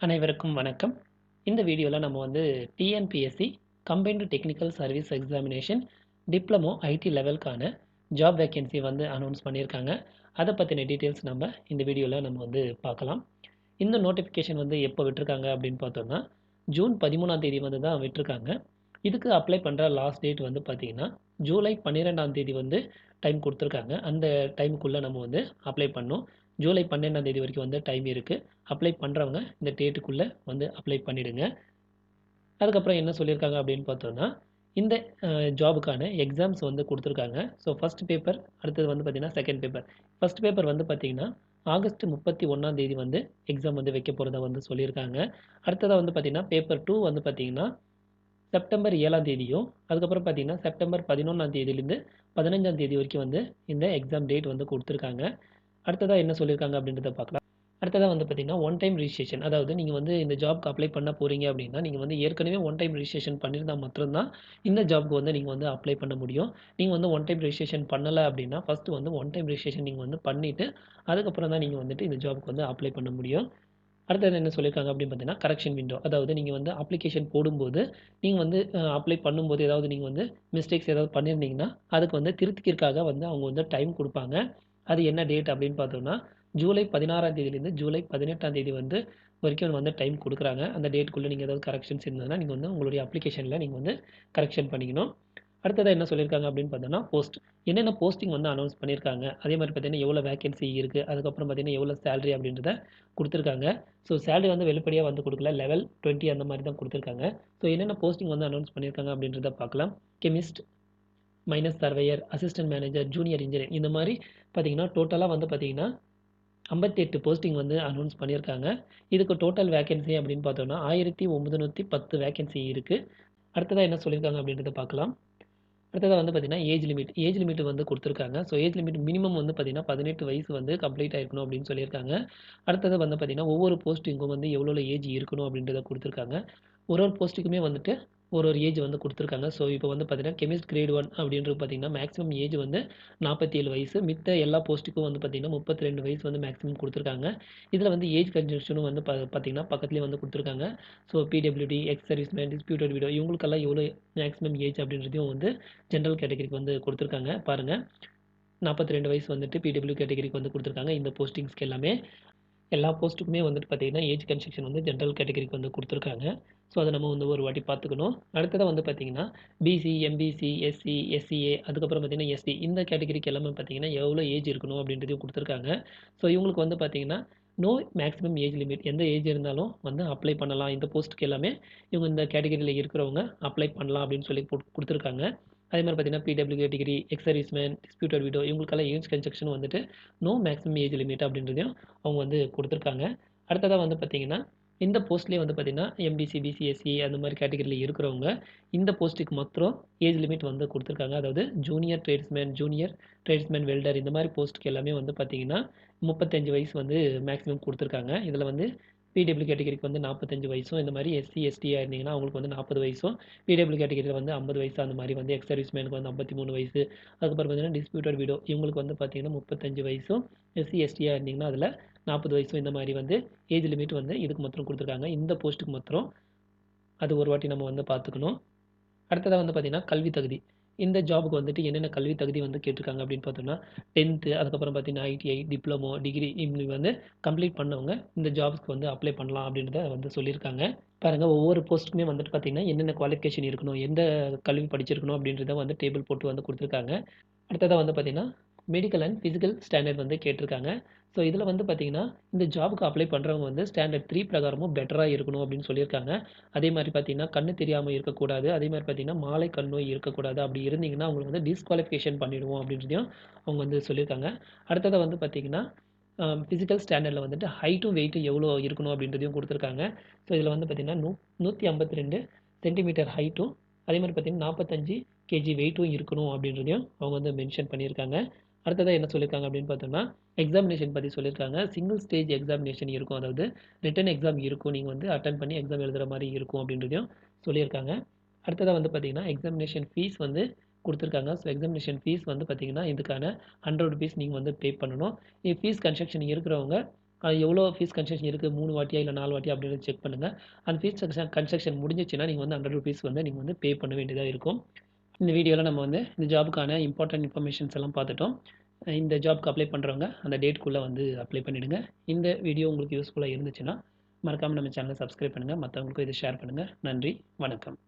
அனைவருக்கும் வணக்கம். இந்த வீடியோல நம்ம வந்து TNPSC combined technical service examination diploma ITI லெவலுக்கான ஜாப் வேக்கன்சி வந்து அனௌன்ஸ் பண்ணியிருக்காங்க. அதை பற்றின டீட்டெயில்ஸ் நம்ம இந்த வீடியோவில் நம்ம வந்து பார்க்கலாம். இந்த நோட்டிஃபிகேஷன் வந்து எப்போ விட்டிருக்காங்க அப்படின்னு பார்த்தோம்னா ஜூன் 13ஆம் தேதி வந்து தான் விட்டிருக்காங்க. இதுக்கு அப்ளை பண்ணுற லாஸ்ட் டேட் வந்து பார்த்தீங்கன்னா ஜூலை 12ஆம் தேதி வந்து டைம் கொடுத்துருக்காங்க. அந்த டைமுக்குள்ளே நம்ம வந்து அப்ளை பண்ணணும். ஜூலை 12ஆம் தேதி வரைக்கும் வந்து டைம் இருக்குது. அப்ளை பண்ணுறவங்க இந்த டேட்டுக்குள்ளே வந்து அப்ளை பண்ணிவிடுங்க. அதுக்கப்புறம் என்ன சொல்லியிருக்காங்க அப்படின்னு பார்த்தோன்னா இந்த ஜாபுக்கான எக்ஸாம்ஸ் வந்து கொடுத்துருக்காங்க. ஸோ ஃபஸ்ட் பேப்பர், அடுத்தது வந்து பார்த்திங்கன்னா செகண்ட் பேப்பர். ஃபஸ்ட் பேப்பர் வந்து பார்த்திங்கன்னா ஆகஸ்ட் 31ஆம் தேதி வந்து எக்ஸாம் வந்து வைக்க போகிறதா வந்து சொல்லியிருக்காங்க. அடுத்ததாக வந்து பார்த்திங்கன்னா பேப்பர் 2 வந்து பார்த்திங்கன்னா செப்டம்பர் 7ஆம் தேதியும், அதுக்கப்புறம் பார்த்தீங்கன்னா செப்டம்பர் 11ஆம் தேதியிலேருந்து 15ஆம் தேதி வரைக்கும் வந்து இந்த எக்ஸாம் டேட் வந்து கொடுத்துருக்காங்க. அடுத்ததாக என்ன சொல்லியிருக்காங்க அப்படின்றத பார்க்கலாம். அடுத்ததாக வந்து பார்த்தீங்கன்னா ஒன் டைம் ரிஜிஸ்ட்ரேஷன், அதாவது நீங்கள் வந்து இந்த ஜாப்க்கு அப்ளை பண்ண போகிறீங்க அப்படின்னா நீங்கள் வந்து ஏற்கனவே ஒன் டைம் ரிஜிஸ்ட்ரேஷன் பண்ணியிருந்தால் மட்டும்தான் இந்த ஜாப்க்கு வந்து நீங்கள் வந்து அப்ளை பண்ண முடியும். நீங்கள் வந்து ஒன் டைம் ரிஜிஸ்ட்ரேஷன் பண்ணலை அப்படின்னா ஃபஸ்ட்டு வந்து ஒன் டைம் ரிஜிஸ்ட்ரேஷன் நீங்கள் வந்து பண்ணிவிட்டு அதுக்கப்புறம் தான் நீங்கள் வந்துட்டு இந்த ஜாப்க்கு வந்து அப்ளை பண்ண முடியும். அடுத்தது என்ன சொல்லியிருக்காங்க அப்படின்னு பார்த்தீங்கன்னா கரெக்ஷன் விண்டோ, அதாவது நீங்கள் வந்து அப்ளிகேஷன் போடும்போது நீங்கள் வந்து அப்ளை பண்ணும்போது ஏதாவது நீங்கள் வந்து மிஸ்டேக்ஸ் ஏதாவது பண்ணியிருந்தீங்கன்னா அதுக்கு வந்து திருத்திக்கிறதுக்காக வந்து அவங்க வந்து டைம் கொடுப்பாங்க. அது என்ன டேட் அப்படின்னு பார்த்தோம்னா ஜூலை 16ஆம் தேதியிலேருந்து ஜூலை 18ஆம் தேதி வந்து வரைக்கும் வந்து டைம் கொடுக்குறாங்க. அந்த டேட்டுக்குள்ளே நீங்கள் ஏதாவது கரெக்ஷன்ஸ் இருந்ததுன்னா நீங்கள் வந்து உங்களுடைய அப்ளிகேஷனில் நீங்கள் வந்து கரெக்ஷன் பண்ணிக்கணும். அடுத்ததாக என்ன சொல்லியிருக்காங்க அப்படின்னு பார்த்தோன்னா போஸ்ட், என்னென்ன போஸ்டிங் வந்து அனௌன்ஸ் பண்ணியிருக்காங்க, அதே மாதிரி பார்த்தீங்கன்னா எவ்வளோ வேகன்சி இருக்குது, அதுக்கப்புறம் பார்த்தீங்கன்னா எவ்வளோ சேலரி அப்படின்றத கொடுத்துருக்காங்க. ஸோ சேலரி வந்து வெளிப்படையாக வந்து கொடுக்கல, லெவல் 20 அந்த மாதிரி தான் கொடுத்துருக்காங்க. ஸோ என்னென்ன போஸ்டிங் வந்து அனௌன்ஸ் பண்ணியிருக்காங்க அப்படின்றத பார்க்கலாம். Chemist, minus surveyor, assistant manager, junior engineer, இந்த மாதிரி பார்த்தீங்கன்னா டோட்டலாக வந்து பார்த்தீங்கன்னா 58 போஸ்டிங் வந்து அனௌன்ஸ் பண்ணியிருக்காங்க. இதுக்கு டோட்டல் வேகன்சி அப்படின்னு பார்த்தோம்னா 1910 வேகன்சி இருக்குது. அடுத்ததாக என்ன சொல்லியிருக்காங்க அப்படின்றத பார்க்கலாம். அடுத்ததாக வந்து பார்த்தீங்கன்னா ஏஜ் லிமிட் வந்து கொடுத்துருக்காங்க. ஸோ ஏஜ் லிமிட் மினிமம் வந்து பார்த்தீங்கன்னா 18 வயசு வந்து கம்ப்ளீட் ஆயிருக்கணும் அப்படின்னு சொல்லியிருக்காங்க. அடுத்தது வந்து பார்த்தீங்கன்னா ஒவ்வொரு போஸ்டிங்கும் வந்து எவ்வளோ ஏஜ் இருக்கணும் அப்படின்றத கொடுத்துருக்காங்க. ஒரு ஒரு போஸ்ட்டுக்குமே வந்துட்டு ஒரு ஒரு ஏஜ் வந்து கொடுத்துருக்காங்க. ஸோ இப்போ வந்து பார்த்தீங்கன்னா கெமிஸ்ட் கிரேட் 1 அப்படின்றது பார்த்தீங்கன்னா மேக்ஸிமம் ஏஜ் வந்து 47 வயசு. மித்த எல்லா போஸ்ட்டுக்கும் வந்து பார்த்தீங்கன்னா 32 வயசு வந்து மேக்ஸிமம் கொடுத்துருக்காங்க. இதில் வந்து ஏஜ் கன்ஜெஷனும் வந்து பார்த்தீங்கன்னா பக்கத்துலேயே வந்து கொடுத்துருக்காங்க. So PWD, X serviceman, disputed widow இவங்களுக்கெல்லாம் எவ்வளோ மேக்ஸிமம் ஏஜ் அப்படின்றதையும் வந்து ஜென்ரல் கேட்டகரிக்கு வந்து கொடுத்துருக்காங்க. பாருங்கள், 42 வயசு வந்துட்டு பிடபிள்யூ கேட்டகரிக்கு வந்து கொடுத்துருக்காங்க. இந்த போஸ்டிங்ஸ்க்கு எல்லாமே எல்லா போஸ்ட்டுக்குமே வந்துட்டு பார்த்தீங்கன்னா ஏஜ் கன்ஸ்ட்ரக்ஷன் வந்து ஜென்ரல் கேட்டகரிக்கு வந்து கொடுத்துருக்காங்க. ஸோ அதை நம்ம வந்து ஒரு வாட்டி பார்த்துக்கணும். அடுத்ததாக வந்து பார்த்தீங்கன்னா பிசி, எம்பிசி, எஸ்சி, எஸ்சிஏ, அதுக்கப்புறம் பார்த்தீங்கன்னா எஸ்டி, இந்த கேட்டகரிக்கு எல்லாமே பார்த்தீங்கன்னா எவ்வளோ ஏஜ் இருக்கணும் அப்படின்றதையும் கொடுத்துருக்காங்க. ஸோ இவங்களுக்கு வந்து பார்த்தீங்கன்னா நோ மேக்ஸிமம் ஏஜ் லிமிட், எந்த ஏஜ் இருந்தாலும் வந்து அப்ளை பண்ணலாம். இந்த போஸ்ட்டுக்கு எல்லாமே இவங்க இந்த கேட்டகரியில் இருக்கிறவங்க அப்ளை பண்ணலாம் அப்படின்னு சொல்லி கொடுத்துருக்காங்க. அதே மாதிரி பார்த்தீங்கன்னா PW category, X serviceman, disputed widow இவங்களுக்கெல்லாம் ஏஜ் கன்ஸ்ட்ரக்ஷன் வந்துட்டு நோ மேக்ஸிமம் ஏஜ் லிமிட் அப்படின்றதையும் அவங்க வந்து கொடுத்துருக்காங்க. அடுத்ததாக வந்து பார்த்தீங்கன்னா இந்த போஸ்ட்லேயே வந்து பார்த்தீங்கன்னா எம்பிசி, பிசி, எஸ்சி அந்த மாதிரி கேட்டகரியில் இருக்கிறவங்க இந்த போஸ்ட்டுக்கு மாத்திரம் ஏஜ் லிமிட் வந்து கொடுத்துருக்காங்க. அதாவது ஜூனியர் ட்ரேட்ஸ்மேன் வெல்டர் இந்த மாதிரி போஸ்ட்டுக்கு எல்லாமே வந்து பார்த்தீங்கன்னா 35 வயசு வந்து மேக்ஸிமம் கொடுத்துருக்காங்க. இதில் வந்து பிடபிள்யூ கேட்டகரிக்கு வந்து 45 வயசும், இந்த மாதிரி எஸ்சி, எஸ்டியாக இருந்தீங்கன்னா அவங்களுக்கு வந்து 40 வயசும், பிடபிள்யூ கேட்டகரியில் வந்து 50 வயசு, அந்த மாதிரி வந்து எக்ஸ் சர்வீஸ்மேனுக்கு வந்து 53 வயசு, அதுக்கப்புறம் பார்த்தீங்கன்னா டிஸ்பியூட்டட் விடோ இவங்களுக்கு வந்து பார்த்தீங்கன்னா 35 வயசும், எஸ்சி, எஸ்டியாக இருந்தீங்கன்னா அதில் 40 வயசும், இந்த மாதிரி வந்து ஏஜ் லிமிட் வந்து இதுக்கு மாத்திரம் கொடுத்துருக்காங்க. இந்த போஸ்ட்டுக்கு மாத்திரம் அது ஒரு வாட்டி நம்ம வந்து பார்த்துக்கணும். அடுத்ததாக வந்து பார்த்தீங்கன்னா கல்வி தகுதி, இந்த ஜாபுக்கு வந்துட்டு என்னென்ன கல்வி தகுதி வந்து கேட்டிருக்காங்க அப்படின்னு பார்த்தோம்னா 10th, அதுக்கப்புறம் பார்த்தீங்கன்னா ஐடிஐ, டிப்ளமோ, டிகிரி இப்படி வந்து கம்ப்ளீட் பண்ணவங்க இந்த ஜாப்ஸ்க்கு வந்து அப்ளை பண்ணலாம் அப்படின்றத வந்து சொல்லியிருக்காங்க. பாருங்கள், ஒவ்வொரு போஸ்ட்டுக்குமே வந்துட்டு பார்த்தீங்கன்னா என்னென்ன குவாலிஃபிகேஷன் இருக்கணும், எந்த கல்வி படிச்சிருக்கணும் அப்படின்றத வந்து டேபிள் போட்டு வந்து கொடுத்துருக்காங்க. அடுத்ததாக வந்து பார்த்தீங்கன்னா மெடிக்கல் அண்ட் ஃபிசிக்கல் ஸ்டாண்டர்ட் வந்து கேட்டிருக்காங்க. ஸோ இதில் வந்து பார்த்தீங்கன்னா இந்த ஜாபுக்கு அப்ளை பண்ணுறவங்க வந்து ஸ்டாண்டர்ட் 3 பிரகாரமும் பெட்டராக இருக்கணும் அப்படின்னு சொல்லியிருக்காங்க. அதே மாதிரி பார்த்தீங்கன்னா கண்ணு தெரியாமல் இருக்கக்கூடாது, அதே மாதிரி பார்த்தீங்கன்னா மாலை கண் நோய் இருக்கக்கூடாது. அப்படி இருந்தீங்கன்னா அவங்களுக்கு வந்து டிஸ்குவாலிஃபிகேஷன் பண்ணிடுவோம் அப்படின்றதையும் அவங்க வந்து சொல்லியிருக்காங்க. அடுத்ததாக வந்து பார்த்தீங்கன்னா ஃபிசிக்கல் ஸ்டாண்டர்டில் வந்துட்டு ஹைட்டும் வெயிட்டும் எவ்வளோ இருக்கணும் அப்படின்றதையும் கொடுத்துருக்காங்க. ஸோ இதில் வந்து பார்த்தீங்கன்னா 152 சென்டிமீட்டர் ஹைட்டும், அதே மாதிரி பார்த்தீங்கன்னா 45 கேஜி வெயிட்டும் இருக்கணும் அப்படின்றதையும் அவங்க வந்து மென்ஷன் பண்ணியிருக்காங்க. அடுத்ததாக என்ன சொல்லியிருக்காங்க அப்படின்னு பார்த்தோம்னா எக்ஸாமினேஷன் பற்றி சொல்லியிருக்காங்க. சிங்கிள் ஸ்டேஜ் எக்ஸாமினேஷன் இருக்கும், அதாவது ரிட்டன் எக்ஸாம் இருக்கும், நீங்கள் வந்து அட்டன் பண்ணி எக்ஸாம் எழுதுகிற மாதிரி இருக்கும் அப்படின்றதையும் சொல்லியிருக்காங்க. அடுத்ததாக வந்து பார்த்தீங்கன்னா எக்ஸாமினேஷன் ஃபீஸ் வந்து கொடுத்துருக்காங்க. ஸோ எக்ஸாமினேஷன் ஃபீஸ் வந்து பார்த்தீங்கன்னா இதுக்கான 100 ருபீஸ் நீங்கள் வந்து பே பண்ணணும். ஃபீஸ் கன்ஸ்ட்ரக்ஷன் இருக்கிறவங்க அது எவ்வளோ ஃபீஸ் கன்செஷன் இருக்குது 3 வாட்டியா இல்லை 4 வாட்டியா அப்படின்றத செக் பண்ணுங்கள். அந்த ஃபீஸ் கன்ஸ்ட்ரக்ஷன் முடிஞ்சிச்சுன்னா நீங்கள் வந்து ₹100 வந்து நீங்கள் வந்து பே பண்ண வேண்டியதாக இருக்கும். இந்த வீடியோவில் நம்ம வந்து இந்த ஜாபுக்கான இம்பார்ட்டன்ட் இன்ஃபர்மேஷன்ஸ் எல்லாம் பார்த்துட்டோம். இந்த ஜாப்க்கு அப்ளை பண்ணுறவங்க அந்த டேட்குள்ளே வந்து அப்ளை பண்ணிவிடுங்க. இந்த வீடியோ உங்களுக்கு யூஸ்ஃபுல்லாக இருந்துச்சுன்னா மறக்காமல் நம்ம சேனலை சப்ஸ்கிரைப் பண்ணுங்கள். மற்றவங்களுக்கும் இதை ஷேர் பண்ணுங்கள். நன்றி, வணக்கம்.